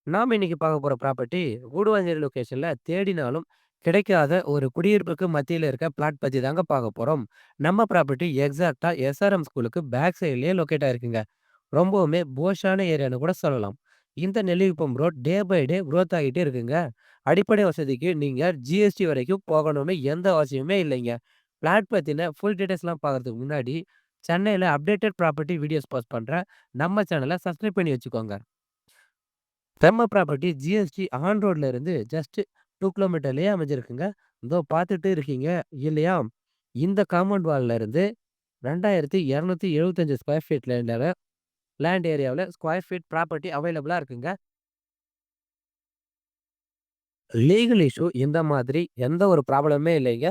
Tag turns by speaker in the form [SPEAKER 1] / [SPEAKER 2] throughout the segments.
[SPEAKER 1] நாம இன்னைக்கு பார்க்க போற ப்ராப்பர்ட்டி கூடுவாஞ்சேரி லொகேஷன்ல தேடினாலும் கிடைக்காத ஒரு குடியிருப்புக்கு மத்தியில இருக்க பிளாட் பத்தி தாங்க பார்க்க போறோம். நம்ம ப்ராப்பர்ட்டி எக்ஸாக்ட்டா எஸ்ஆர்எம் ஸ்கூலுக்கு பேக் சைட்லயே லொகேட் ஆயிருக்குங்க. ரொம்பவுமே போஷான ஏரியான்னு கூட சொல்லலாம். இந்த Nellikuppam road day by day growth ஆகிட்டே இருக்குங்க. அடிப்படை வசதிக்கு நீங்க ஜிஎஸ்டி வரைக்கும் போகணும்னு எந்த அவசியமே இல்லைங்க. பிளாட் பத்தின ஃபுல் டீடைல்ஸ்லாம் பார்க்கறதுக்கு முன்னாடி சென்னையில அப்டேட்டட் ப்ராப்பர்ட்டி வீடியோஸ் போஸ்ட் பண்ற நம்ம சேனலை சப்ஸ்கிரைப் பண்ணி வச்சுக்கோங்க. செம்ம ப்ராப்பர்ட்டி ஜிஎஸ்டி ஆன் ரோட்ல இருந்து ஜஸ்ட் 2 கிலோமீட்டர்லயே அமைஞ்சிருக்குங்க. இதோ பார்த்துட்டு இருக்கீங்க இல்லையா? இந்த காம்பவுண்ட் வால்ல இருந்து 2275 ஸ்கொயர் ஃபீட் லேண்ட் ஏரியாவுல ஸ்கொயர் ஃபீட் ப்ராப்பர்ட்டி அவைலபிளா இருக்குங்க. லீகல் இஷ்யூ இந்த மாதிரி எந்த ஒரு ப்ராப்ளமே இல்லைங்க.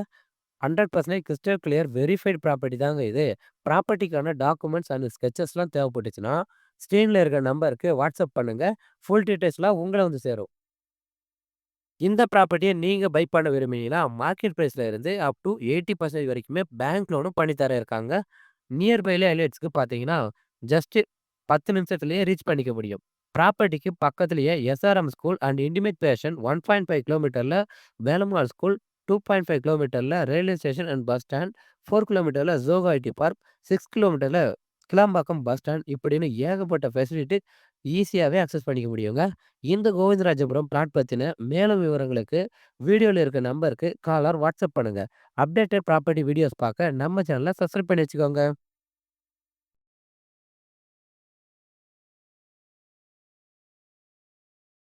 [SPEAKER 1] 100% கிறிஸ்டல் கிளியர் வெரிஃபைட் ப்ராப்பர்ட்டி தாங்க இது. ப்ராப்பர்ட்டிக்கான டாக்குமெண்ட்ஸ் அண்ட் ஸ்கெட்சஸ்லாம் தேவைப்பட்டுச்சுன்னா, ஸ்க்ரீன்ல இருக்க நம்பருக்கு வாட்ஸ்அப் பண்ணுங்க. ஃபுல் டீட்டெயில்ஸ்லாம் உங்கள வந்து சேரும். இந்த ப்ராப்பர்ட்டிய நீங்க பை பண்ண விரும்பினீங்கன்னா, மார்க்கெட் பிரைஸ்ல இருந்து அப் டூ 80% வரைக்குமே பேங்க் லோனும் பண்ணி தர இருக்காங்க. நியர்பைல எலிவேட்ஸ்க்கு பார்த்தீங்கன்னா, ஜஸ்ட் 10 நிமிஷத்திலேயே ரீச் பண்ணிக்க முடியும். ப்ராப்பர்ட்டிக்கு பக்கத்திலேயே எஸ்ஆர்எம் ஸ்கூல் அண்ட் இன்டிமேட் பேஷன் 1.5 கிலோமீட்டர்ல வேலம்மாள் ஸ்கூல், 2.5 கிலோமீட்டர்ல railway station and bus stand, 4 கிலோமீட்டர்ல ஜோகா ஐடி பார்க், 6 கிலோமீட்டர்ல கிளாம்பாக்கம் பஸ் ஸ்டாண்ட் இப்படின்னு ஏகப்பட்ட ஃபெசிலிட்டி ஈஸியாவே அக்சஸ் பண்ணிக்க முடியுங்க. இந்த கோவிந்தராஜபுரம் பிளாட் பத்தின மேலும் விவரங்களுக்கு வீடியோல இருக்க நம்பருக்கு கால் ஆர் வாட்ஸ்அப் பண்ணுங்க. அப்டேட்டட் ப்ராப்பர்ட்டி வீடியோஸ் பார்க்க நம்ம சேனலை சப்ஸ்கிரைப் பண்ணி வச்சுக்கோங்க.